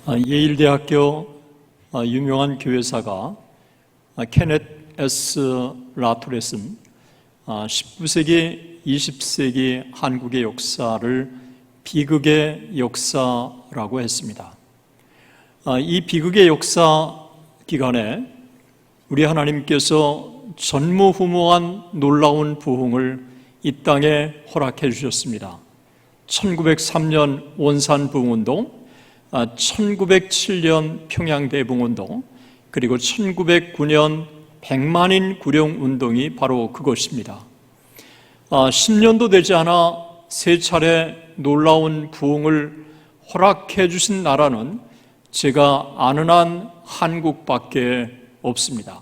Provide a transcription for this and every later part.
예일대학교 유명한 교회사가 케넷 S. 라토렛은 19세기, 20세기 한국의 역사를 비극의 역사라고 했습니다. 이 비극의 역사 기간에 우리 하나님께서 전무후무한 놀라운 부흥을 이 땅에 허락해 주셨습니다. 1903년 원산부흥운동, 1907년 평양대부흥운동, 그리고 1909년 백만인 구령운동이 바로 그것입니다. 10년도 되지 않아 세 차례 놀라운 부흥을 허락해 주신 나라는 제가 아는 한 한국밖에 없습니다.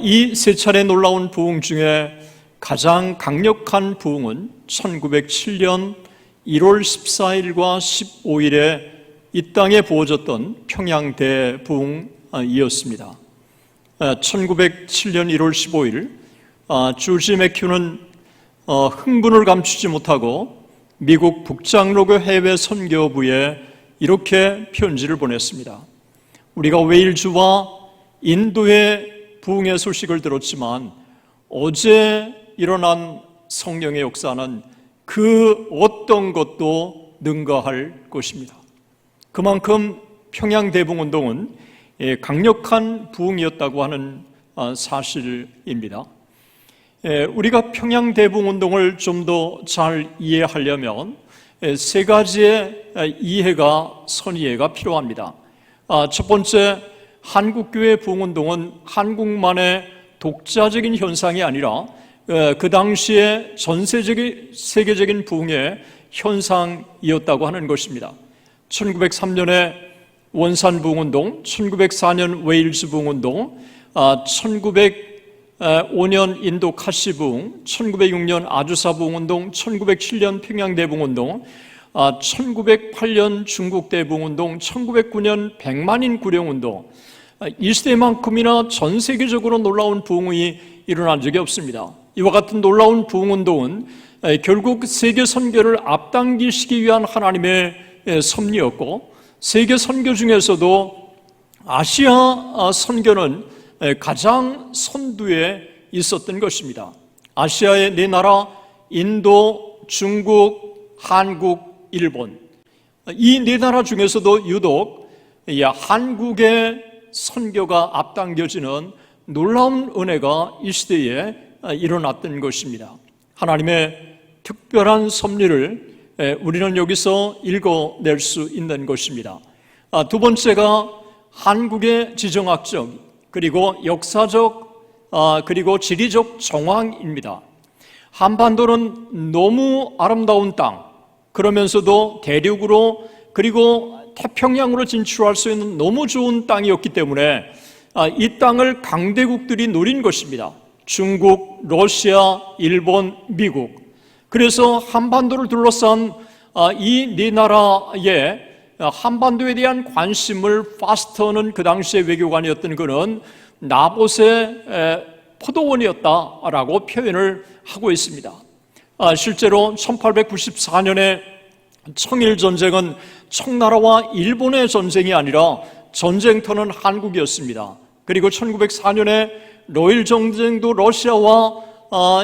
이 세 차례 놀라운 부흥 중에 가장 강력한 부흥은 1907년 1월 14일과 15일에 이 땅에 부어졌던 평양대부흥이었습니다. 1907년 1월 15일 조지 맥큐는 흥분을 감추지 못하고 미국 북장로교 해외 선교부에 이렇게 편지를 보냈습니다. 우리가 웨일즈와 인도의 부흥의 소식을 들었지만 어제 일어난 성령의 역사는 그 어떤 것도 능가할 것입니다. 그만큼 평양대부흥운동은 강력한 부흥이었다고 하는 사실입니다. 우리가 평양대부흥운동을 좀 더 잘 이해하려면 세 가지의 선이해가 필요합니다. 첫 번째, 한국교회 부흥운동은 한국만의 독자적인 현상이 아니라 그 당시에 전세적인 세계적인 부흥의 현상이었다고 하는 것입니다. 1903년에 원산 부흥운동, 1904년 웨일즈 부흥운동, 1905년 인도 카시 부흥, 1906년 아주사 부흥운동, 1907년 평양대부흥운동, 1908년 중국 대부흥운동, 1909년 백만인 구령운동, 이 시대만큼이나 전 세계적으로 놀라운 부흥이 일어난 적이 없습니다. 이와 같은 놀라운 부흥운동은 결국 세계 선교를 앞당기시기 위한 하나님의 섭리였고, 세계 선교 중에서도 아시아 선교는 가장 선두에 있었던 것입니다. 아시아의 네 나라, 인도, 중국, 한국, 일본, 이 네 나라 중에서도 유독 한국의 선교가 앞당겨지는 놀라운 은혜가 이 시대에 일어났던 것입니다. 하나님의 특별한 섭리를 우리는 여기서 읽어낼 수 있는 것입니다. 두 번째가 한국의 지정학적 그리고 역사적 그리고 지리적 정황입니다. 한반도는 너무 아름다운 땅, 그러면서도 대륙으로 그리고 태평양으로 진출할 수 있는 너무 좋은 땅이었기 때문에 이 땅을 강대국들이 노린 것입니다. 중국, 러시아, 일본, 미국. 그래서 한반도를 둘러싼 이 네 나라의 한반도에 대한 관심을 파스터는 그 당시의 외교관이었던 그는 나봇의 포도원이었다라고 표현을 하고 있습니다. 실제로 1894년에 청일전쟁은 청나라와 일본의 전쟁이 아니라 전쟁터는 한국이었습니다. 그리고 1904년에 러일 전쟁도 러시아와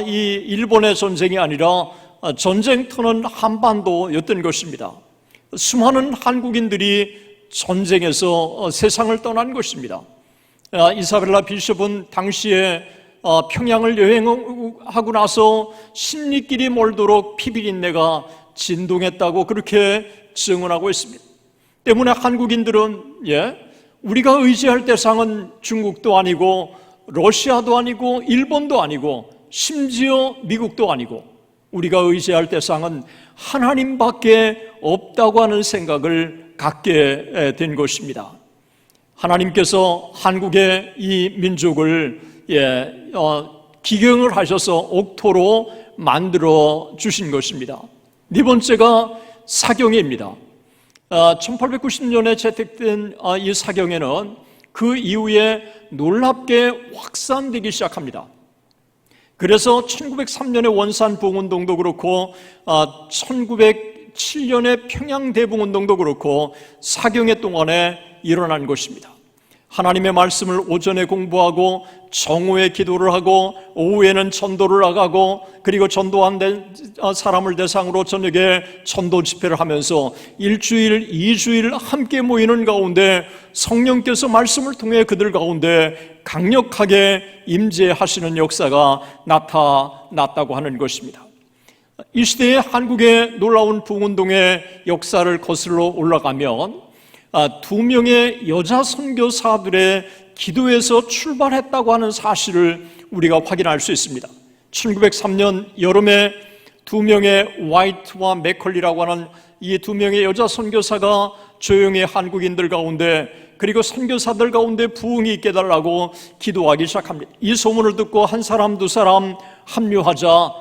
이 일본의 전쟁이 아니라 전쟁터는 한반도였던 것입니다. 수많은 한국인들이 전쟁에서 세상을 떠난 것입니다. 이사벨라 비숍은 당시에 평양을 여행하고 나서 십리길이 멀도록 피비린내가 진동했다고 그렇게 증언하고 있습니다. 때문에 한국인들은 우리가 의지할 대상은 중국도 아니고 러시아도 아니고 일본도 아니고 심지어 미국도 아니고 우리가 의지할 대상은 하나님밖에 없다고 하는 생각을 갖게 된 것입니다. 하나님께서 한국의 이 민족을 기경을 하셔서 옥토로 만들어 주신 것입니다. 네 번째가 사경회입니다. 1890년에 채택된 이 사경회는 그 이후에 놀랍게 확산되기 시작합니다. 그래서 1903년의 원산 부흥운동도 그렇고 1907 1907년의 평양대붕운동도 그렇고 사경회 동안에 일어난 것입니다. 하나님의 말씀을 오전에 공부하고 정오에 기도를 하고 오후에는 전도를 나가고 그리고 전도한 사람을 대상으로 저녁에 전도 집회를 하면서 일주일, 2주일 함께 모이는 가운데 성령께서 말씀을 통해 그들 가운데 강력하게 임재하시는 역사가 나타났다고 하는 것입니다. 이 시대의 한국의 놀라운 부흥운동의 역사를 거슬러 올라가면 2명의 여자 선교사들의 기도에서 출발했다고 하는 사실을 우리가 확인할 수 있습니다. 1903년 여름에 2명의 화이트와 맥컬리라고 하는 이 2명의 여자 선교사가 조용히 한국인들 가운데 그리고 선교사들 가운데 부흥이 있게 해달라고 기도하기 시작합니다. 이 소문을 듣고 한 사람, 두 사람 합류하자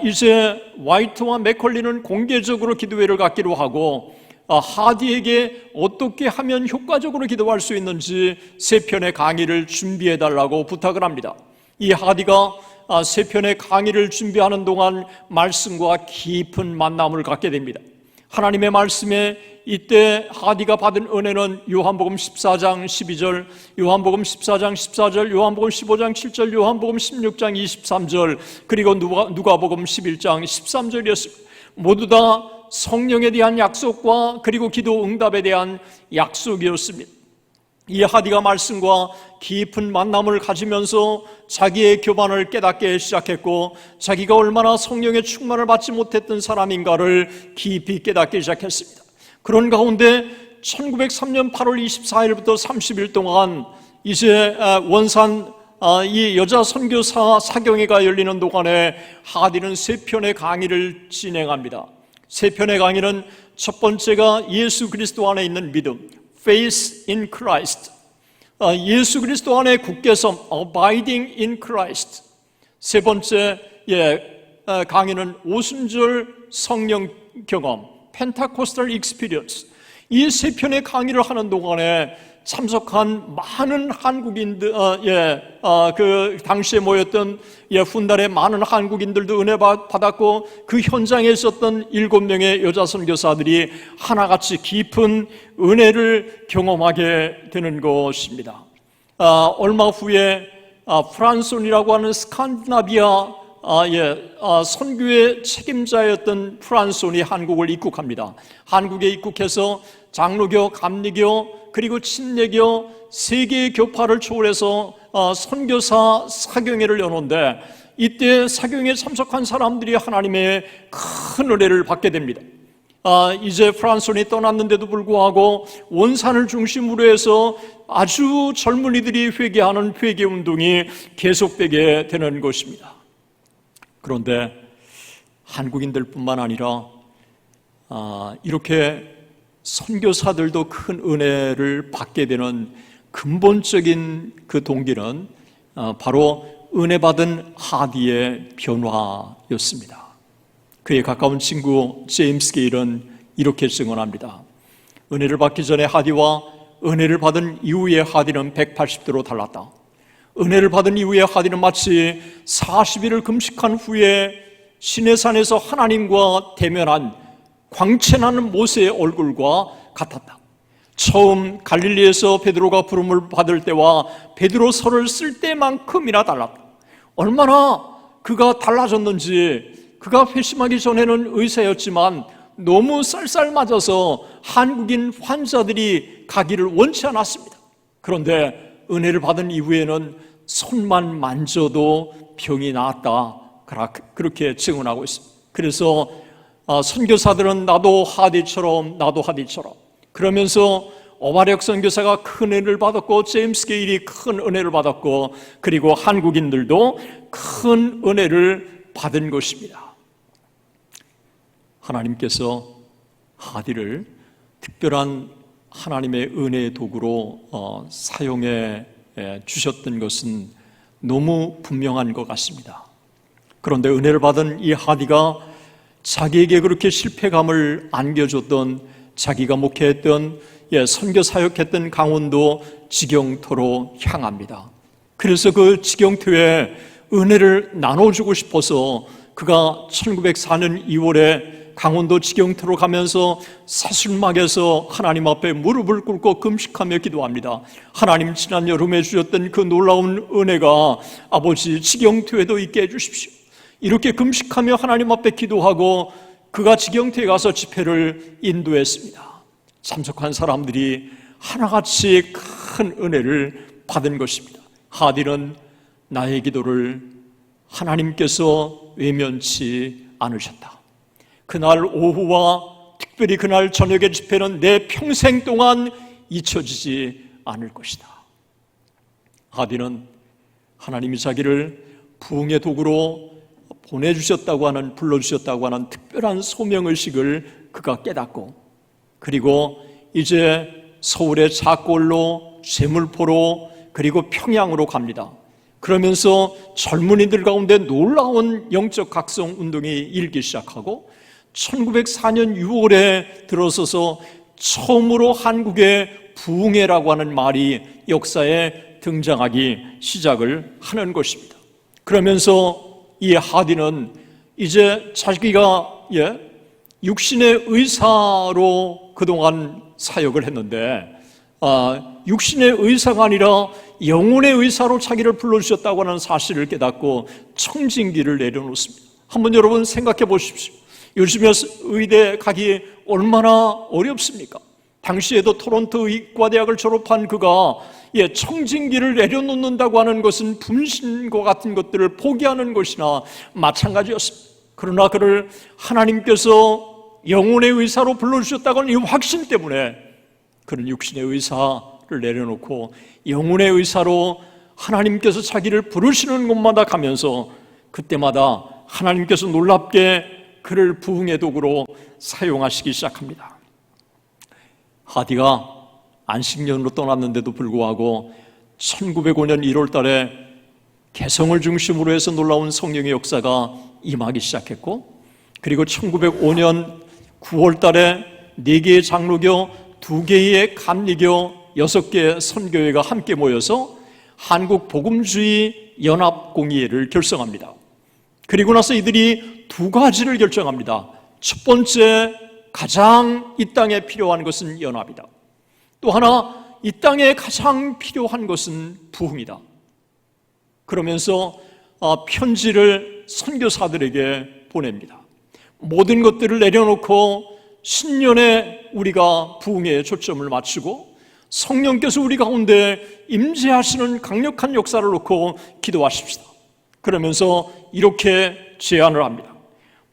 이제 화이트와 맥컬리는 공개적으로 기도회를 갖기로 하고 하디에게 어떻게 하면 효과적으로 기도할 수 있는지 3편의 강의를 준비해달라고 부탁을 합니다. 이 하디가 3편의 강의를 준비하는 동안 말씀과 깊은 만남을 갖게 됩니다. 하나님의 말씀에 이때 하디가 받은 은혜는 요한복음 14장 12절, 요한복음 14장 14절, 요한복음 15장 7절, 요한복음 16장 23절, 그리고 누가복음 11장 13절이었습니다. 모두 다 성령에 대한 약속과 그리고 기도 응답에 대한 약속이었습니다. 이 하디가 말씀과 깊은 만남을 가지면서 자기의 교만을 깨닫게 시작했고 자기가 얼마나 성령의 충만을 받지 못했던 사람인가를 깊이 깨닫기 시작했습니다. 그런 가운데 1903년 8월 24일부터 30일 동안 이제 원산 이 여자 선교사 사경회가 열리는 동안에 하디는 3편의 강의를 진행합니다. 3편의 강의는 첫 번째가 예수 그리스도 안에 있는 믿음, Faith in Christ, 예수 그리스도 안에 굳게섬, Abiding in Christ. 세 번째 강의는 오순절 성령 경험, Pentecostal Experience. 이 3편의 강의를 하는 동안에 참석한 많은 한국인들, 그 당시에 모였던 훗날에 많은 한국인들도 은혜 받았고 그 현장에 있었던 7명의 여자 선교사들이 하나같이 깊은 은혜를 경험하게 되는 것입니다. 얼마 후에 프란손이라고 하는 스칸디나비아 선교의 책임자였던 프란손이 한국을 입국합니다. 한국에 입국해서 장로교, 감리교, 그리고 침례교 3개의 교파를 초월해서 선교사 사경회를 여는데 이때 사경회에 참석한 사람들이 하나님의 큰 은혜를 받게 됩니다. 이제 프란손이 떠났는데도 불구하고 원산을 중심으로 해서 아주 젊은이들이 회개하는 회개운동이 계속되게 되는 것입니다. 그런데 한국인들뿐만 아니라 이렇게 선교사들도 큰 은혜를 받게 되는 근본적인 그 동기는 바로 은혜 받은 하디의 변화였습니다. 그의 가까운 친구 제임스 게일은 이렇게 증언합니다. 은혜를 받기 전에 하디와 은혜를 받은 이후의 하디는 180도로 달랐다. 은혜를 받은 이후의 하디는 마치 40일을 금식한 후에 시내산에서 하나님과 대면한 광채나는 모세의 얼굴과 같았다. 처음 갈릴리에서 베드로가 부름을 받을 때와 베드로서를 쓸 때만큼이나 달랐다. 얼마나 그가 달라졌는지, 그가 회심하기 전에는 의사였지만 너무 쌀쌀 맞아서 한국인 환자들이 가기를 원치 않았습니다. 그런데 은혜를 받은 이후에는 손만 만져도 병이 나았다, 그렇게 증언하고 있습니다. 그래서 선교사들은 나도 하디처럼 그러면서 오마력 선교사가 큰 은혜를 받았고 제임스 게일이 큰 은혜를 받았고 그리고 한국인들도 큰 은혜를 받은 것입니다. 하나님께서 하디를 특별한 하나님의 은혜의 도구로 사용해 주셨던 것은 너무 분명한 것 같습니다. 그런데 은혜를 받은 이 하디가 자기에게 그렇게 실패감을 안겨줬던, 자기가 목회했던 선교 사역했던 강원도 지경터로 향합니다. 그래서 그 지경터에 은혜를 나눠주고 싶어서 그가 1904년 2월에 강원도 지경터로 가면서 사슬막에서 하나님 앞에 무릎을 꿇고 금식하며 기도합니다. 하나님, 지난 여름에 주셨던 그 놀라운 은혜가 아버지 지경터에도 있게 해주십시오. 이렇게 금식하며 하나님 앞에 기도하고 그가 지경터에 가서 집회를 인도했습니다. 참석한 사람들이 하나같이 큰 은혜를 받은 것입니다. 하디는 나의 기도를 하나님께서 외면치 않으셨다. 그날 오후와 특별히 그날 저녁의 집회는 내 평생 동안 잊혀지지 않을 것이다. 하디는 하나님이 자기를 부흥의 도구로 보내주셨다고 하는, 불러주셨다고 하는 특별한 소명의식을 그가 깨닫고, 그리고 이제 서울의 작골로, 쇠물포로, 그리고 평양으로 갑니다. 그러면서 젊은이들 가운데 놀라운 영적 각성 운동이 일기 시작하고 1904년 6월에 들어서서 처음으로 한국의 부흥회라고 하는 말이 역사에 등장하기 시작을 하는 것입니다. 그러면서 이 하디는 이제 자기가 육신의 의사로 그동안 사역을 했는데 육신의 의사가 아니라 영혼의 의사로 자기를 불러주셨다고 하는 사실을 깨닫고 청진기를 내려놓습니다. 한번 여러분 생각해 보십시오. 요즘에 의대 가기 얼마나 어렵습니까? 당시에도 토론토 의과대학을 졸업한 그가 청진기를 내려놓는다고 하는 것은 분신과 같은 것들을 포기하는 것이나 마찬가지였습니다. 그러나 그를 하나님께서 영혼의 의사로 불러주셨다고 하는 이 확신 때문에 그는 육신의 의사를 내려놓고 영혼의 의사로 하나님께서 자기를 부르시는 곳마다 가면서 그때마다 하나님께서 놀랍게 그를 부흥의 도구로 사용하시기 시작합니다. 하디가 안식년으로 떠났는데도 불구하고 1905년 1월 달에 개성을 중심으로 해서 놀라운 성령의 역사가 임하기 시작했고, 그리고 1905년 9월 달에 4개의 장로교, 2개의 감리교, 6개의 선교회가 함께 모여서 한국 복음주의 연합공의회를 결성합니다. 그리고 나서 이들이 2가지를 결정합니다. 첫 번째, 가장 이 땅에 필요한 것은 연합이다. 또 하나, 이 땅에 가장 필요한 것은 부흥이다. 그러면서 편지를 선교사들에게 보냅니다. 모든 것들을 내려놓고 신년에 우리가 부흥에 초점을 맞추고 성령께서 우리 가운데 임재하시는 강력한 역사를 놓고 기도하십시다. 그러면서 이렇게 제안을 합니다.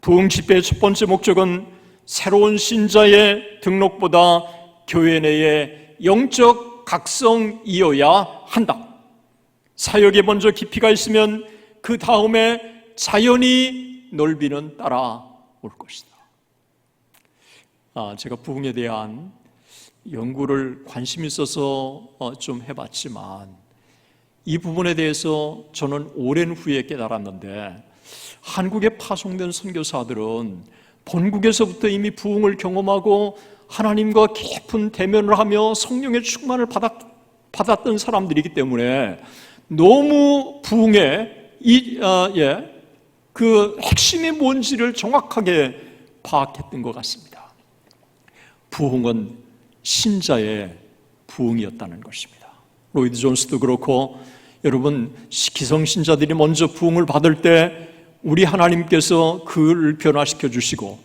부흥 집회의 첫 번째 목적은 새로운 신자의 등록보다 교회 내의 영적 각성이어야 한다. 사역에 먼저 깊이가 있으면 그 다음에 자연히 넓이는 따라올 것이다. 제가 부흥에 대한 연구를 관심 있어서 좀 해봤지만 이 부분에 대해서 저는 오랜 후에 깨달았는데, 한국에 파송된 선교사들은 본국에서부터 이미 부흥을 경험하고 하나님과 깊은 대면을 하며 성령의 충만을 받았던 사람들이기 때문에 너무 부흥의 그 핵심이 뭔지를 정확하게 파악했던 것 같습니다. 부흥은 신자의 부흥이었다는 것입니다. 로이드 존스도 그렇고, 여러분, 기성신자들이 먼저 부흥을 받을 때 우리 하나님께서 그를 변화시켜 주시고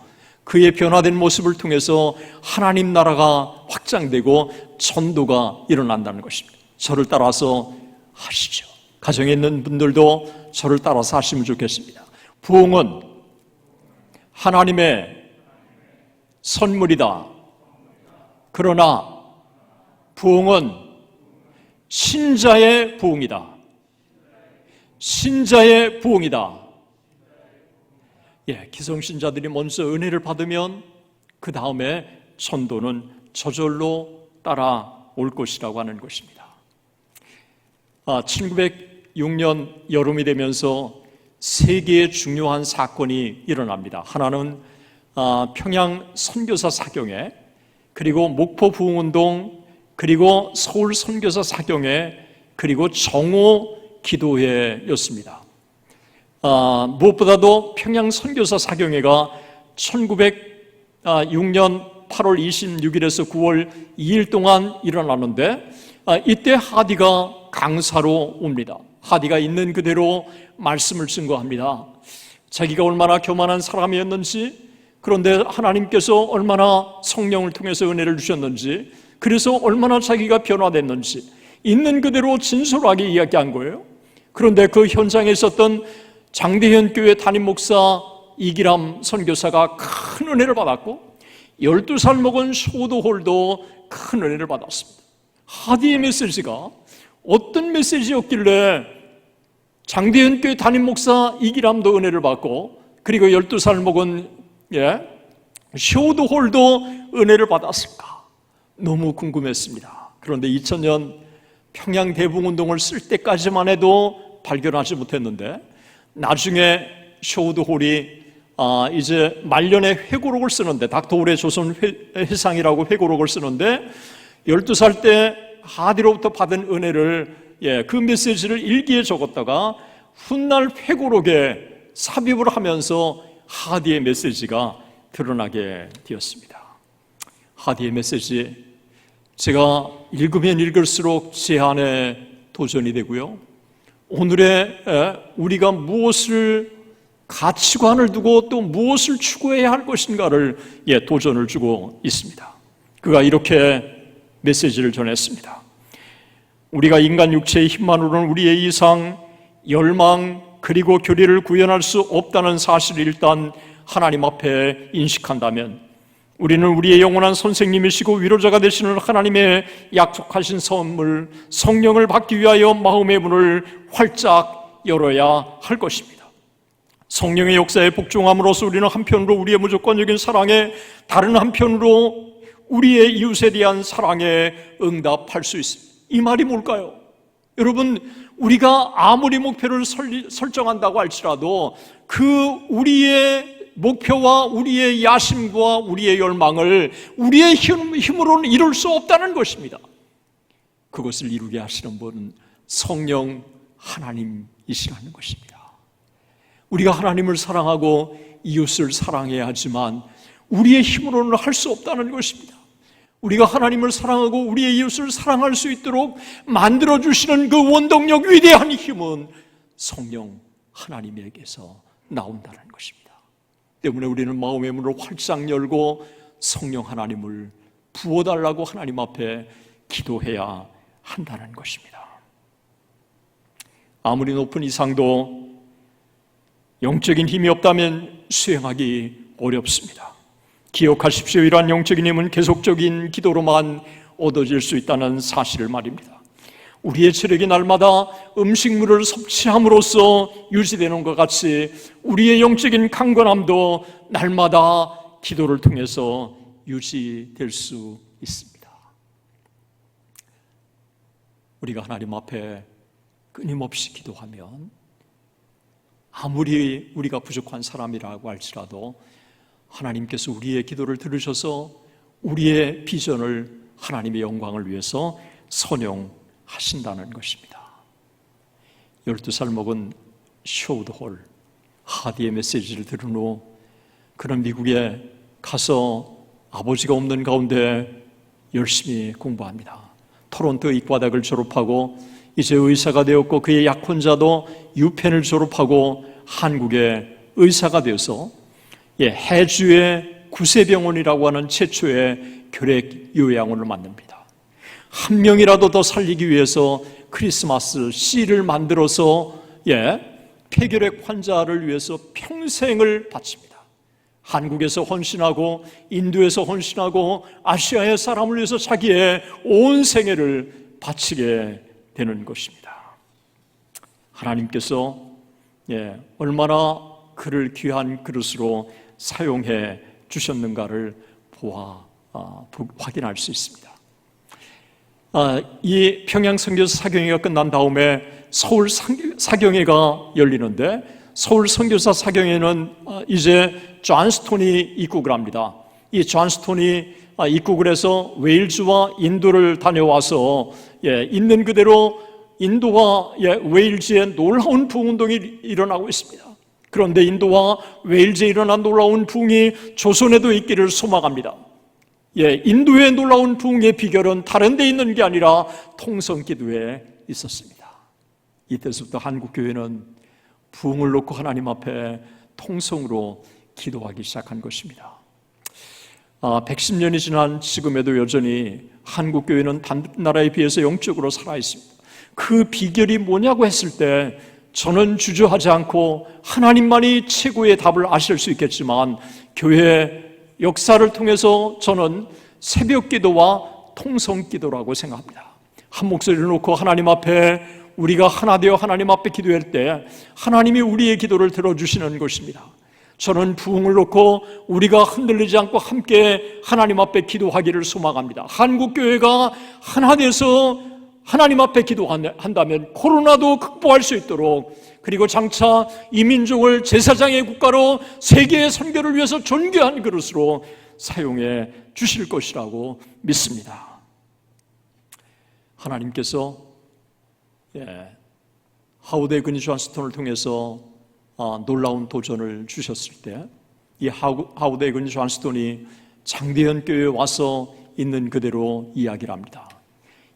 그의 변화된 모습을 통해서 하나님 나라가 확장되고 전도가 일어난다는 것입니다. 저를 따라서 하시죠. 가정에 있는 분들도 저를 따라서 하시면 좋겠습니다. 부흥은 하나님의 선물이다. 그러나 부흥은 신자의 부흥이다. 신자의 부흥이다. 기성신자들이 먼저 은혜를 받으면 그 다음에 전도는 저절로 따라올 것이라고 하는 것입니다. 1906년 여름이 되면서 세 개의 중요한 사건이 일어납니다. 하나는 평양 선교사 사경회, 그리고 목포 부흥운동, 그리고 서울 선교사 사경회, 그리고 정오 기도회였습니다. 무엇보다도 평양 선교사 사경회가 1906년 6년 8월 26일에서 9월 2일 동안 일어나는데 이때 하디가 강사로 옵니다. 하디가 있는 그대로 말씀을 증거합니다. 자기가 얼마나 교만한 사람이었는지, 그런데 하나님께서 얼마나 성령을 통해서 은혜를 주셨는지, 그래서 얼마나 자기가 변화됐는지 있는 그대로 진솔하게 이야기한 거예요. 그런데 그 현장에 있었던 장대현 교회 담임 목사 이기람 선교사가 큰 은혜를 받았고 12살 먹은 쇼도홀도 큰 은혜를 받았습니다. 하디의 메시지가 어떤 메시지였길래 장대현 교회 담임 목사 이기람도 은혜를 받고 그리고 12살 먹은 쇼도홀도 은혜를 받았을까? 너무 궁금했습니다. 그런데 2000년 평양 대붕운동을 쓸 때까지만 해도 발견하지 못했는데 나중에 쇼도홀이 이제 말년에 회고록을 쓰는데, 닥터홀의 조선 회상이라고 회고록을 쓰는데 12살 때 하디로부터 받은 은혜를 그 메시지를 일기에 적었다가 훗날 회고록에 삽입을 하면서 하디의 메시지가 드러나게 되었습니다. 하디의 메시지, 제가 읽으면 읽을수록 제 안에 도전이 되고요, 오늘의 우리가 무엇을 가치관을 두고 또 무엇을 추구해야 할 것인가를 도전을 주고 있습니다. 그가 이렇게 메시지를 전했습니다. 우리가 인간 육체의 힘만으로는 우리의 이상, 열망 그리고 교리를 구현할 수 없다는 사실을 일단 하나님 앞에 인식한다면, 우리는 우리의 영원한 선생님이시고 위로자가 되시는 하나님의 약속하신 선물 성령을 받기 위하여 마음의 문을 활짝 열어야 할 것입니다. 성령의 역사에 복종함으로써 우리는 한편으로 우리의 무조건적인 사랑에, 다른 한편으로 우리의 이웃에 대한 사랑에 응답할 수 있습니다. 이 말이 뭘까요? 여러분, 우리가 아무리 목표를 설정한다고 할지라도 그 우리의 목표와 우리의 야심과 우리의 열망을 우리의 힘으로는 이룰 수 없다는 것입니다. 그것을 이루게 하시는 분은 성령 하나님이시라는 것입니다. 우리가 하나님을 사랑하고 이웃을 사랑해야 하지만 우리의 힘으로는 할 수 없다는 것입니다. 우리가 하나님을 사랑하고 우리의 이웃을 사랑할 수 있도록 만들어주시는 그 원동력, 위대한 힘은 성령 하나님에게서 나온다는 것입니다. 때문에 우리는 마음의 문을 활짝 열고 성령 하나님을 부어달라고 하나님 앞에 기도해야 한다는 것입니다. 아무리 높은 이상도 영적인 힘이 없다면 수행하기 어렵습니다. 기억하십시오. 이러한 영적인 힘은 계속적인 기도로만 얻어질 수 있다는 사실을 말입니다. 우리의 체력이 날마다 음식물을 섭취함으로써 유지되는 것 같이 우리의 영적인 강건함도 날마다 기도를 통해서 유지될 수 있습니다. 우리가 하나님 앞에 끊임없이 기도하면 아무리 우리가 부족한 사람이라고 할지라도 하나님께서 우리의 기도를 들으셔서 우리의 비전을 하나님의 영광을 위해서 선용하신다는 것입니다. 12살 먹은 쇼드홀 하디의 메시지를 들은 후 그는 미국에 가서 아버지가 없는 가운데 열심히 공부합니다. 토론토 의과대학을 졸업하고 이제 의사가 되었고, 그의 약혼자도 유펜을 졸업하고 한국의 의사가 되어서 해주의 구세병원이라고 하는 최초의 결핵 요양원을 만듭니다. 한 명이라도 더 살리기 위해서 크리스마스 씨를 만들어서 폐결핵 환자를 위해서 평생을 바칩니다. 한국에서 헌신하고 인도에서 헌신하고 아시아의 사람을 위해서 자기의 온 생애를 바치게 되는 것입니다. 하나님께서 얼마나 그를 귀한 그릇으로 사용해 주셨는가를 확인할 수 있습니다. 이 평양 선교사 사경회가 끝난 다음에 서울 사경회가 열리는데, 서울 선교사 사경회는 이제 존 스톤이 입국을 합니다. 이 존 스톤이 입국을 해서 웨일즈와 인도를 다녀와서 있는 그대로 인도와 웨일즈에 놀라운 부흥운동이 일어나고 있습니다. 그런데 인도와 웨일즈에 일어난 놀라운 부흥이 조선에도 있기를 소망합니다. 인도의 놀라운 부흥의 비결은 다른 데 있는 게 아니라 통성기도에 있었습니다. 이때부터 한국교회는 부흥을 놓고 하나님 앞에 통성으로 기도하기 시작한 것입니다. 110년이 지난 지금에도 여전히 한국교회는 다른 나라에 비해서 영적으로 살아있습니다. 그 비결이 뭐냐고 했을 때 저는 주저하지 않고 하나님만이 최고의 답을 아실 수 있겠지만 교회 역사를 통해서 저는 새벽기도와 통성기도라고 생각합니다. 한 목소리를 놓고 하나님 앞에 우리가 하나 되어 하나님 앞에 기도할 때 하나님이 우리의 기도를 들어주시는 것입니다. 저는 부흥을 놓고 우리가 흔들리지 않고 함께 하나님 앞에 기도하기를 소망합니다. 한국교회가 하나 돼서 하나님 앞에 기도한다면 코로나도 극복할 수 있도록, 그리고 장차 이 민족을 제사장의 국가로 세계의 선교를 위해서 존귀한 그릇으로 사용해 주실 것이라고 믿습니다. 하나님께서 하우드 그니 존스톤을 통해서 놀라운 도전을 주셨을 때 이 하우드 그니 존스톤이 장대현 교회에 와서 있는 그대로 이야기를 합니다.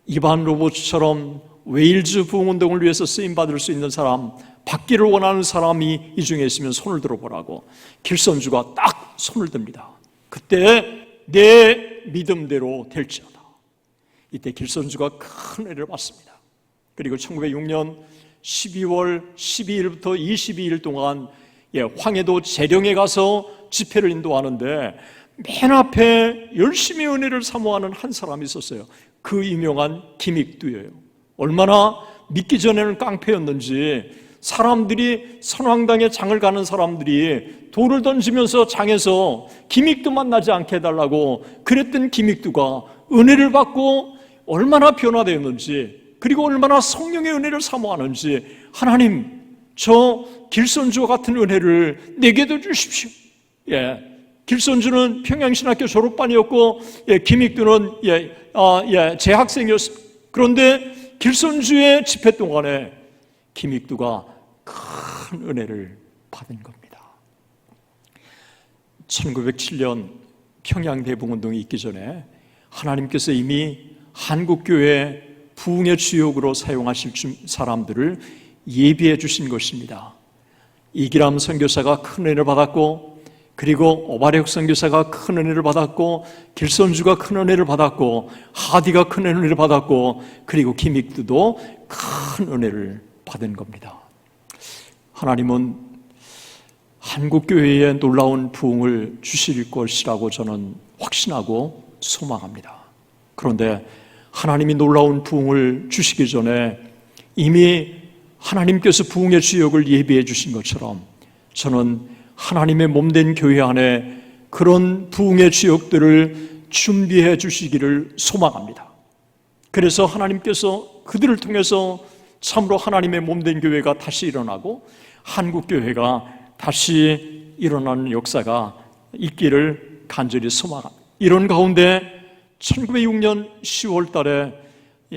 이반 로버츠처럼 웨일즈 부흥운동을 위해서 쓰임받을 수 있는 사람, 받기를 원하는 사람이 이 중에 있으면 손을 들어보라고 길선주가 딱 손을 듭니다. 그때 내 믿음대로 될지어다. 이때 길선주가 큰 은혜를 받습니다. 그리고 1906년 12월 12일부터 22일 동안 황해도 재령에 가서 집회를 인도하는데 맨 앞에 열심히 은혜를 사모하는 한 사람이 있었어요. 그 유명한 김익두예요. 얼마나 믿기 전에는 깡패였는지 사람들이 선왕당에 장을 가는 사람들이 돌을 던지면서 장에서 김익두 만나지 않게 해달라고 그랬던 김익두가 은혜를 받고 얼마나 변화되었는지, 그리고 얼마나 성령의 은혜를 사모하는지, 하나님 저 길선주와 같은 은혜를 내게도 주십시오. 길선주는 평양신학교 졸업반이었고 김익두는 재학생이었습니다. 그런데 길선주의 집회 동안에 김익두가 큰 은혜를 받은 겁니다. 1907년 평양대붕운동이 있기 전에 하나님께서 이미 한국교회 부흥의 주역으로 사용하실 사람들을 예비해 주신 것입니다. 이기람 선교사가 큰 은혜를 받았고, 그리고 오바렉 선교사가 큰 은혜를 받았고, 길선주가 큰 은혜를 받았고, 하디가 큰 은혜를 받았고, 그리고 김익두도 큰 은혜를 받은 겁니다. 하나님은 한국교회에 놀라운 부흥을 주실 것이라고 저는 확신하고 소망합니다. 그런데 하나님이 놀라운 부흥을 주시기 전에 이미 하나님께서 부흥의 주역을 예비해 주신 것처럼 저는 하나님의 몸된 교회 안에 그런 부흥의 주역들을 준비해 주시기를 소망합니다. 그래서 하나님께서 그들을 통해서 참으로 하나님의 몸된 교회가 다시 일어나고 한국교회가 다시 일어나는 역사가 있기를 간절히 소망합니다. 이런 가운데 1906년 10월 달에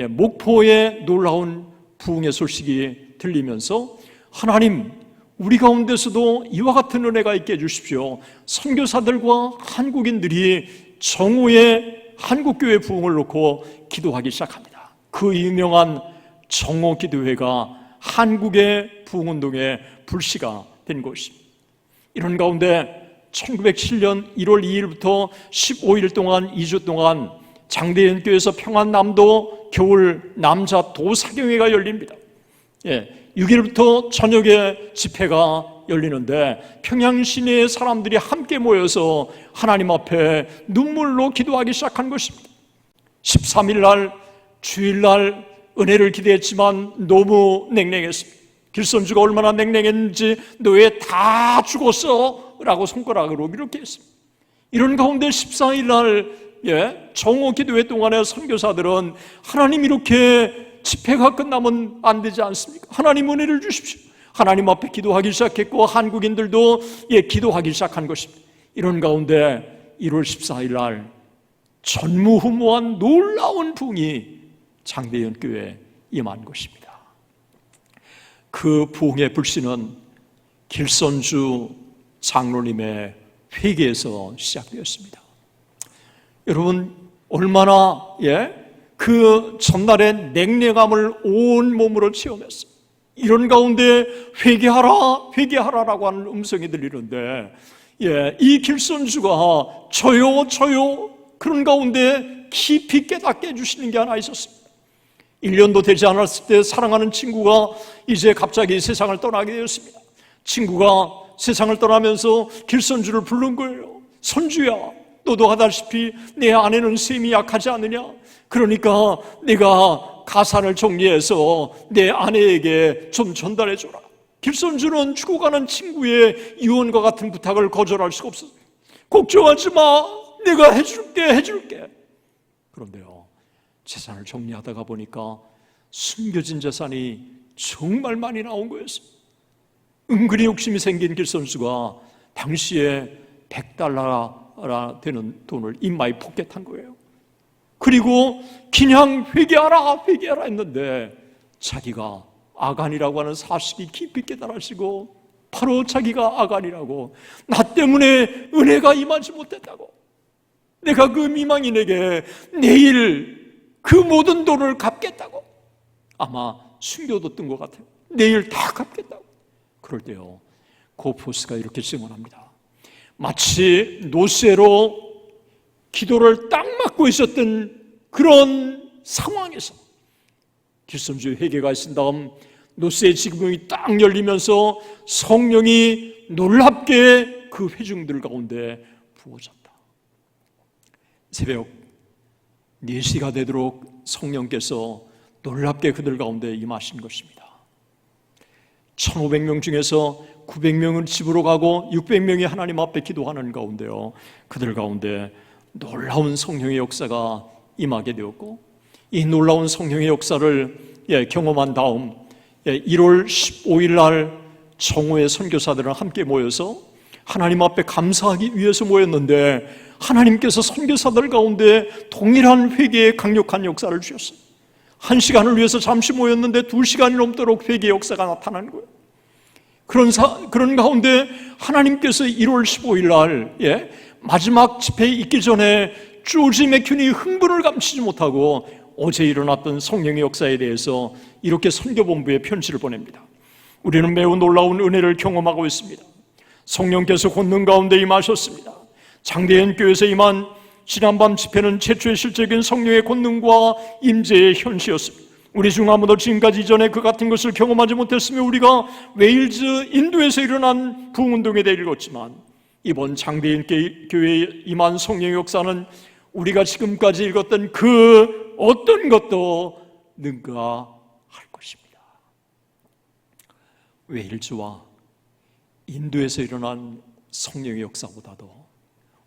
목포의 놀라운 부흥의 소식이 들리면서 하나님, 우리 가운데서도 이와 같은 은혜가 있게 해주십시오. 선교사들과 한국인들이 정오의 한국교회 부흥을 놓고 기도하기 시작합니다. 그 유명한 정오기도회가 한국의 부흥운동의 불씨가 된 것입니다. 이런 가운데 1907년 1월 2일부터 15일 동안 2주 동안 장대현 교회에서 평안남도 겨울 남자 도사경회가 열립니다. 6일부터 저녁에 집회가 열리는데 평양 시내의 사람들이 함께 모여서 하나님 앞에 눈물로 기도하기 시작한 것입니다. 13일 날 주일날 은혜를 기대했지만 너무 냉랭했습니다. 길선주가 얼마나 냉랭했는지 너 왜 다 죽었어? 라고 손가락으로 이렇게 했습니다. 이런 가운데 14일 날 정오 기도회 동안에 선교사들은 하나님, 이렇게 집회가 끝나면 안 되지 않습니까? 하나님 은혜를 주십시오. 하나님 앞에 기도하기 시작했고 한국인들도 기도하기 시작한 것입니다. 이런 가운데 1월 14일 날 전무후무한 놀라운 부흥이 장대현 교회에 임한 것입니다. 그 부흥의 불씨는 길선주 장로님의 회개에서 시작되었습니다. 여러분, 얼마나 그 전날의 냉랭함을 온 몸으로 체험했어요. 이런 가운데 회개하라, 회개하라라고 하는 음성이 들리는데, 이 길선주가 저요 그런 가운데 깊이 깨닫게 해주시는 게 하나 있었습니다. 1년도 되지 않았을 때 사랑하는 친구가 이제 갑자기 세상을 떠나게 되었습니다. 친구가 세상을 떠나면서 길선주를 부른 거예요. 선주야, 너도 하다시피 내 아내는 셈이 약하지 않느냐? 그러니까 내가 가산을 정리해서 내 아내에게 좀 전달해줘라. 길선주는 죽어가는 친구의 유언과 같은 부탁을 거절할 수가 없었어요. 걱정하지 마, 내가 해줄게. 그런데요, 재산을 정리하다가 보니까 숨겨진 재산이 정말 많이 나온 거였어요. 은근히 욕심이 생긴 길선수가 당시에 $100 되는 돈을 인마에 포켓한 거예요. 그리고 그냥 회개하라 했는데 자기가 아간이라고 하는 사실이 깊이 깨달으시고, 바로 자기가 아간이라고, 나 때문에 은혜가 임하지 못했다고, 내가 그 미망인에게 내일 그 모든 돈을 갚겠다고, 아마 숨겨뒀던 것 같아요. 내일 다 갚겠다고. 그럴 때요, 고포스가 이렇게 증언합니다. 마치 노쇠로 기도를 딱 막고 있었던 그런 상황에서 길선주의 회개가 있은 다음 노쇠의 지구멍이 딱 열리면서 성령이 놀랍게 그 회중들 가운데 부어졌다. 새벽 4시가 되도록 성령께서 놀랍게 그들 가운데 임하신 것입니다. 1,500명 중에서 900명은 집으로 가고 600명이 하나님 앞에 기도하는 가운데요, 그들 가운데 놀라운 성령의 역사가 임하게 되었고, 이 놀라운 성령의 역사를 경험한 다음 1월 15일 날 정오의 선교사들은 함께 모여서 하나님 앞에 감사하기 위해서 모였는데, 하나님께서 선교사들 가운데 동일한 회개의 강력한 역사를 주셨어요. 1시간을 위해서 잠시 모였는데 2시간이 넘도록 회개의 역사가 나타나는 거예요. 그런 가운데 하나님께서 1월 15일 날 마지막 집회에 있기 전에 조지 맥균이 흥분을 감추지 못하고 어제 일어났던 성령의 역사에 대해서 이렇게 선교본부에 편지를 보냅니다. 우리는 매우 놀라운 은혜를 경험하고 있습니다. 성령께서 권능 가운데 임하셨습니다. 장대현 교회에서 임한 지난밤 집회는 최초의 실적인 성령의 권능과 임재의 현시였습니다. 우리 중 아무도 지금까지 이전에 그 같은 것을 경험하지 못했으며, 우리가 웨일즈, 인도에서 일어난 부흥운동에 대해 읽었지만 이번 장대인 교회에 임한 성령의 역사는 우리가 지금까지 읽었던 그 어떤 것도 능가할 것입니다. 웨일즈와 인도에서 일어난 성령의 역사보다도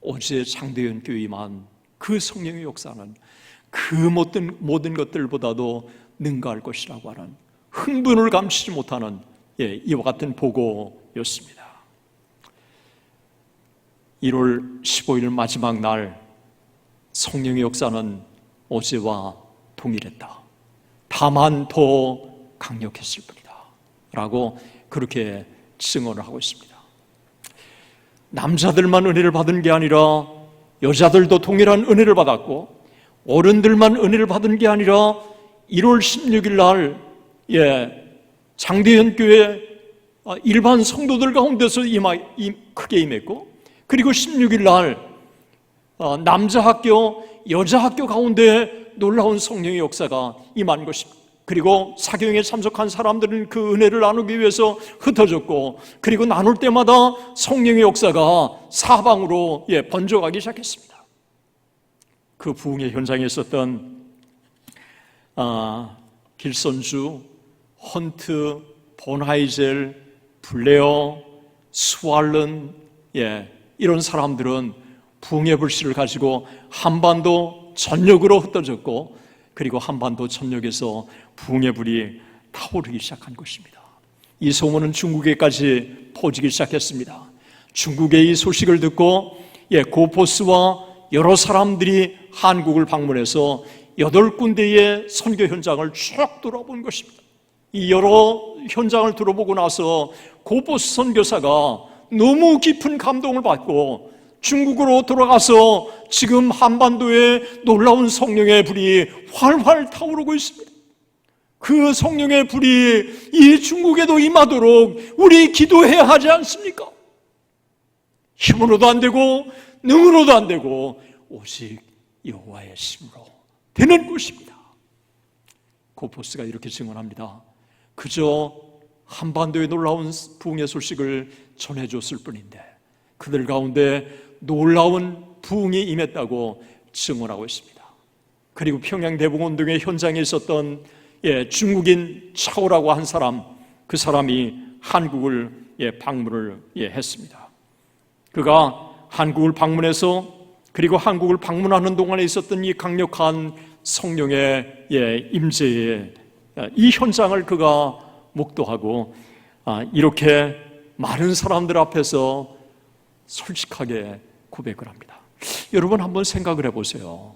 어제 장대현 교회에 임한 그 성령의 역사는 그 모든 것들보다도 능가할 것이라고 하는, 흥분을 감추지 못하는 이와 같은 보고였습니다. 1월 15일 마지막 날 성령의 역사는 어제와 동일했다. 다만 더 강력했을 뿐이다 라고 그렇게 증언을 하고 있습니다. 남자들만 은혜를 받은 게 아니라 여자들도 동일한 은혜를 받았고, 어른들만 은혜를 받은 게 아니라 1월 16일 날 장대현 교회 일반 성도들 가운데서 크게 임했고, 그리고 16일 날 남자 학교, 여자 학교 가운데 놀라운 성령의 역사가 임한 것입니다. 그리고 사경에 참석한 사람들은 그 은혜를 나누기 위해서 흩어졌고, 그리고 나눌 때마다 성령의 역사가 사방으로 번져가기 시작했습니다. 그 부흥의 현장에 있었던 길선주, 헌트, 본하이젤, 블레어, 스왈른, 이런 사람들은 부흥의 불씨를 가지고 한반도 전역으로 흩어졌고, 그리고 한반도 전역에서 부흥의 불이 타오르기 시작한 것입니다. 이 소문은 중국에까지 퍼지기 시작했습니다. 중국의 이 소식을 듣고 고포스와 여러 사람들이 한국을 방문해서 8군데의 선교 현장을 쭉 돌아본 것입니다. 이 여러 현장을 들어보고 나서 고보스 선교사가 너무 깊은 감동을 받고 중국으로 돌아가서 지금 한반도에 놀라운 성령의 불이 활활 타오르고 있습니다. 그 성령의 불이 이 중국에도 임하도록 우리 기도해야 하지 않습니까? 힘으로도 안 되고 능으로도 안 되고 오직 여호와의 힘으로 되는 것입니다. 고보스가 이렇게 증언합니다. 그저 한반도의 놀라운 부흥의 소식을 전해줬을 뿐인데 그들 가운데 놀라운 부흥이 임했다고 증언하고 있습니다. 그리고 평양대북운동의 현장에 있었던 중국인 차오라고 한 사람, 그 사람이 한국을 방문을 했습니다. 그가 한국을 방문해서 그리고 한국을 방문하는 동안에 있었던 이 강력한 성령의 임재에 이 현장을 그가 목도하고 이렇게 많은 사람들 앞에서 솔직하게 고백을 합니다. 여러분 한번 생각을 해보세요.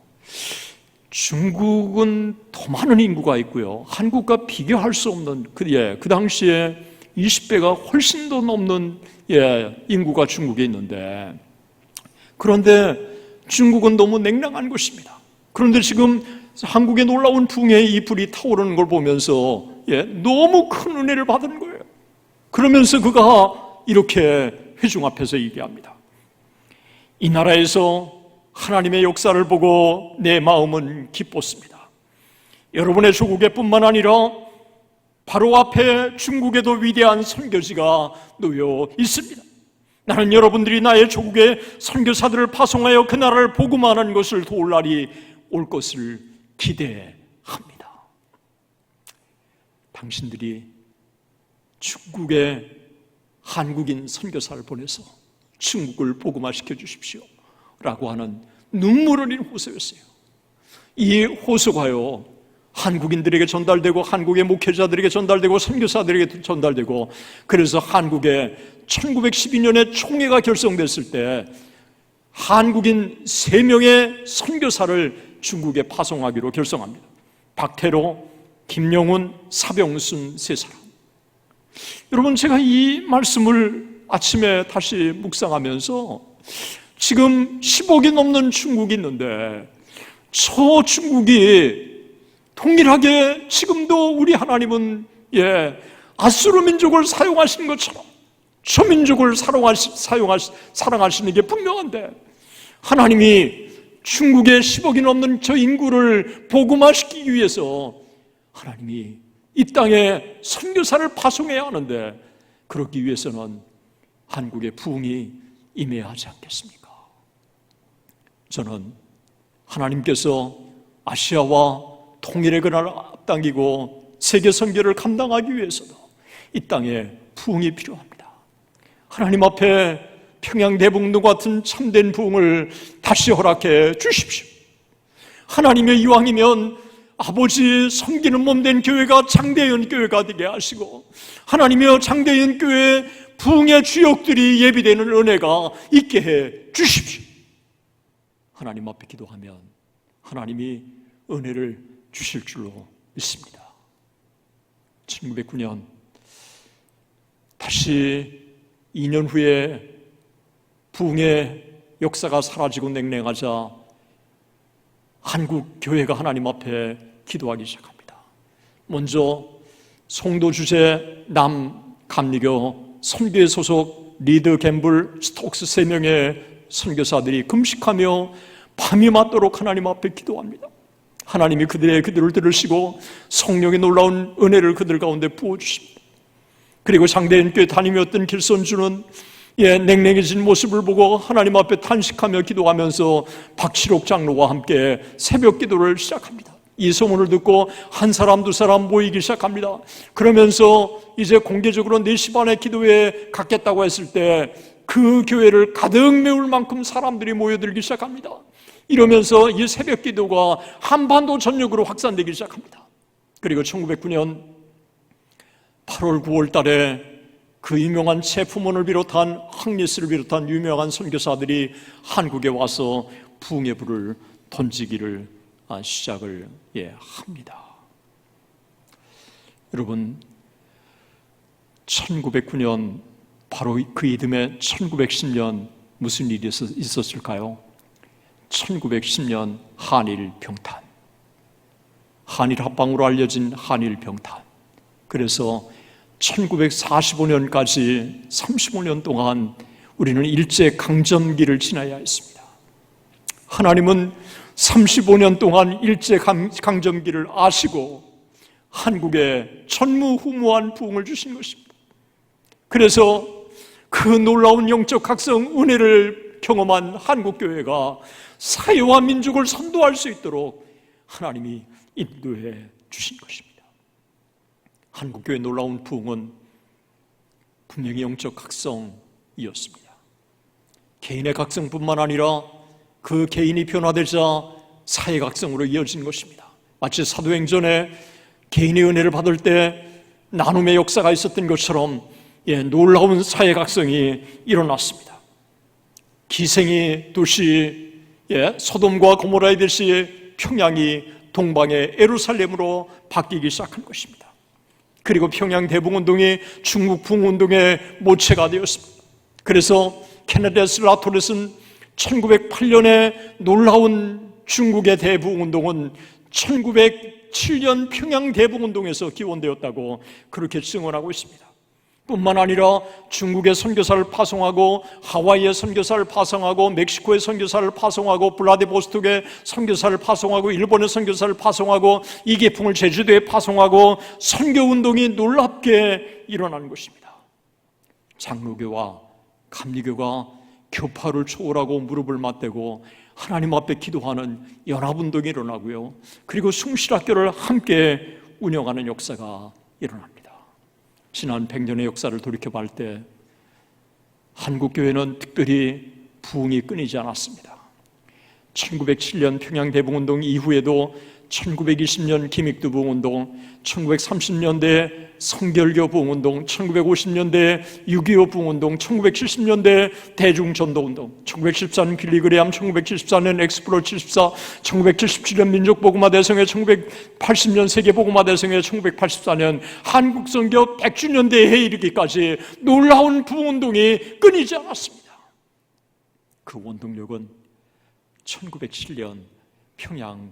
중국은 더 많은 인구가 있고요, 한국과 비교할 수 없는 그 당시에 20배가 훨씬 더 넘는 인구가 중국에 있는데, 그런데 중국은 너무 냉랭한 것입니다. 그런데 지금 한국의 놀라운 부흥의 이 불이 타오르는 걸 보면서 너무 큰 은혜를 받은 거예요. 그러면서 그가 이렇게 회중 앞에서 얘기합니다. 이 나라에서 하나님의 역사를 보고 내 마음은 기뻤습니다. 여러분의 조국에 뿐만 아니라 바로 앞에 중국에도 위대한 선교지가 놓여 있습니다. 나는 여러분들이 나의 조국에 선교사들을 파송하여 그 나라를 복음하는 것을 도울 날이 올 것을 기대합니다. 당신들이 중국에 한국인 선교사를 보내서 중국을 복음화시켜 주십시오 라고 하는 눈물 흘린 호소였어요. 이 호소가요, 한국인들에게 전달되고 한국의 목회자들에게 전달되고 선교사들에게 전달되고, 그래서 한국에 1912년에 총회가 결성됐을 때 한국인 3명의 선교사를 중국에 파송하기로 결성합니다. 박태로, 김영훈, 사병순 3사람. 여러분, 제가 이 말씀을 아침에 다시 묵상하면서 지금 10억이 넘는 중국이 있는데 저 중국이 동일하게 지금도 우리 하나님은 아수르 민족을 사용하시는 것처럼 저 민족을 사랑하시는 게 분명한데, 하나님이 중국의 10억이 넘는 저 인구를 복음화시키기 위해서 하나님이 이 땅에 선교사를 파송해야 하는데, 그러기 위해서는 한국의 부흥이 임해야 하지 않겠습니까? 저는 하나님께서 아시아와 통일의 그날을 앞당기고 세계 선교를 감당하기 위해서도 이 땅에 부흥이 필요합니다. 하나님 앞에 평양대북운동 같은 참된 부흥을 다시 허락해 주십시오. 하나님의 이왕이면 아버지 섬기는 몸된 교회가 장대현 교회가 되게 하시고, 하나님의 장대현 교회 부흥의 주역들이 예비되는 은혜가 있게 해 주십시오. 하나님 앞에 기도하면 하나님이 은혜를 주실 줄로 믿습니다. 1909년 다시 2년 후에 부흥의 역사가 사라지고 냉랭하자 한국 교회가 하나님 앞에 기도하기 시작합니다. 먼저 송도 주재 남 감리교 선교회 소속 리드 갬블 스톡스 3명의 선교사들이 금식하며 밤이 맞도록 하나님 앞에 기도합니다. 하나님이 그들의 기도를 들으시고 성령의 놀라운 은혜를 그들 가운데 부어주십니다. 그리고 장대인 교회 담임이었던 길선주는 냉랭해진 모습을 보고 하나님 앞에 탄식하며 기도하면서 박칠옥 장로와 함께 새벽 기도를 시작합니다. 이 소문을 듣고 한 사람 두 사람 모이기 시작합니다. 그러면서 이제 공개적으로 4시 반에 기도회에 갖겠다고 했을 때 그 교회를 가득 메울 만큼 사람들이 모여들기 시작합니다. 이러면서 이 새벽 기도가 한반도 전역으로 확산되기 시작합니다. 그리고 1909년 8월 9월 달에 그 유명한 체프먼을 비롯한 항리스를 비롯한 유명한 선교사들이 한국에 와서 부흥의 불을 던지기를 시작을 합니다. 여러분, 1909년 바로 그 이듬해 1910년 무슨 일이 있었을까요? 1910년 한일 병탄, 한일 합방으로 알려진 한일 병탄. 그래서 1945년까지 35년 동안 우리는 일제 강점기를 지나야 했습니다. 하나님은 35년 동안 일제 강점기를 아시고 한국에 전무후무한 부흥을 주신 것입니다. 그래서 그 놀라운 영적 각성 은혜를 경험한 한국교회가 사회와 민족을 선도할 수 있도록 하나님이 인도해 주신 것입니다. 한국교회의 놀라운 부흥은 분명히 영적 각성이었습니다. 개인의 각성뿐만 아니라 그 개인이 변화되자 사회 각성으로 이어진 것입니다. 마치 사도행전에 개인의 은혜를 받을 때 나눔의 역사가 있었던 것처럼 놀라운 사회 각성이 일어났습니다. 기생의 도시 소돔과 고모라의 도시 평양이 동방의 예루살렘으로 바뀌기 시작한 것입니다. 그리고 평양 대붕운동이 중국 부흥운동의 모체가 되었습니다. 그래서 케네데스 라토렛은 1908년에 놀라운 중국의 대부흥운동은 1907년 평양 대부흥운동에서 기원되었다고 그렇게 증언하고 있습니다. 뿐만 아니라 중국의 선교사를 파송하고 하와이의 선교사를 파송하고 멕시코의 선교사를 파송하고 블라디보스톡의 선교사를 파송하고 일본의 선교사를 파송하고 이계풍을 제주도에 파송하고 선교운동이 놀랍게 일어난 것입니다. 장로교와 감리교가 교파를 초월하고 무릎을 맞대고 하나님 앞에 기도하는 연합운동이 일어나고요. 그리고 숭실학교를 함께 운영하는 역사가 일어납니다. 지난 100년의 역사를 돌이켜볼 때 한국교회는 특별히 부흥이 끊이지 않았습니다. 1907년 평양대붕운동 이후에도 1920년 김익두 부흥운동, 1930년대 성결교 부흥운동, 1950년대 6.25 부흥운동, 1970년대 대중전도운동, 1914년 빌리그레암, 1974년 엑스플로 74, 1977년 민족복음화 대성회, 1980년 세계복음화 대성회, 1984년 한국선교 100주년 대회에 이르기까지 놀라운 부흥운동이 끊이지 않았습니다. 그 원동력은 1907년 평양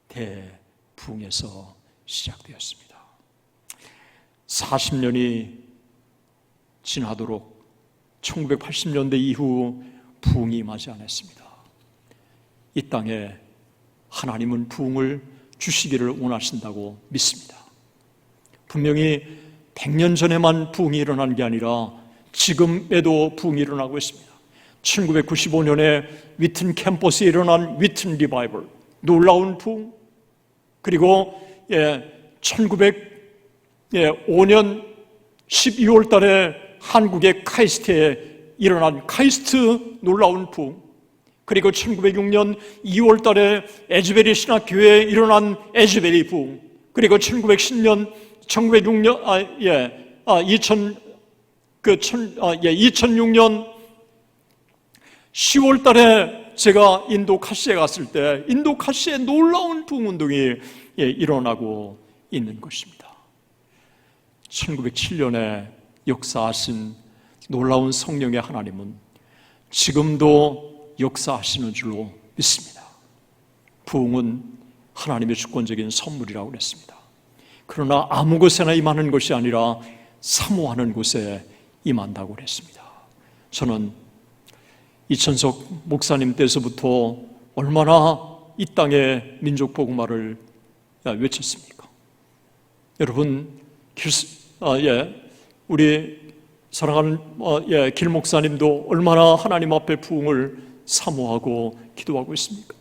대부흥에서 시작되었습니다. 40년이 지나도록 1980년대 이후 부흥이 임하지 않았습니다. 이 땅에 하나님은 부흥을 주시기를 원하신다고 믿습니다. 분명히 100년 전에만 부흥이 일어난 게 아니라 지금에도 부흥이 일어나고 있습니다. 1995년에 위튼 캠퍼스에 일어난 위튼 리바이벌, 놀라운 부흥. 그리고 1905년 12월 달에 한국의 카이스트에 일어난 카이스트 놀라운 부흥. 그리고 1906년 2월 달에 에즈베리 신학교회에 일어난 에즈베리 부흥. 그리고 2006년 10월 달에 제가 인도 카시에 갔을 때 인도 카시에 놀라운 부흥운동이 일어나고 있는 것입니다. 1907년에 역사하신 놀라운 성령의 하나님은 지금도 역사하시는 줄로 믿습니다. 부흥은 하나님의 주권적인 선물이라고 그랬습니다. 그러나 아무 곳에나 임하는 것이 아니라 사모하는 곳에 임한다고 그랬습니다. 저는 이천석 목사님 때서부터 얼마나 이 땅에 민족 복음화를 외쳤습니까? 여러분, 우리 사랑하는 길 목사님도 얼마나 하나님 앞에 부흥을 사모하고 기도하고 있습니까?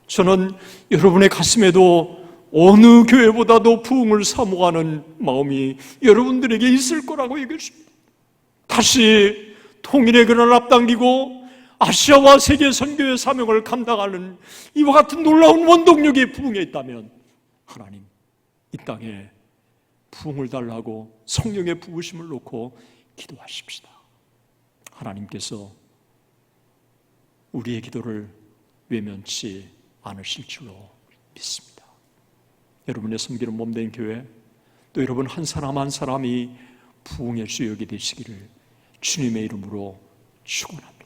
저는 여러분의 가슴에도 어느 교회보다도 부흥을 사모하는 마음이 여러분들에게 있을 거라고 얘기했습니다. 다시 통일의 그날을 앞당기고 아시아와 세계 선교의 사명을 감당하는 이와 같은 놀라운 원동력이 부흥에 있다면 하나님, 이 땅에 부흥을 달라고 성령의 부으심을 놓고 기도하십시다. 하나님께서 우리의 기도를 외면치 않으실 줄로 믿습니다. 여러분의 섬기는 몸된 교회, 또 여러분 한 사람 한 사람이 부흥의 수역이 되시기를 주님의 이름으로 축원합니다.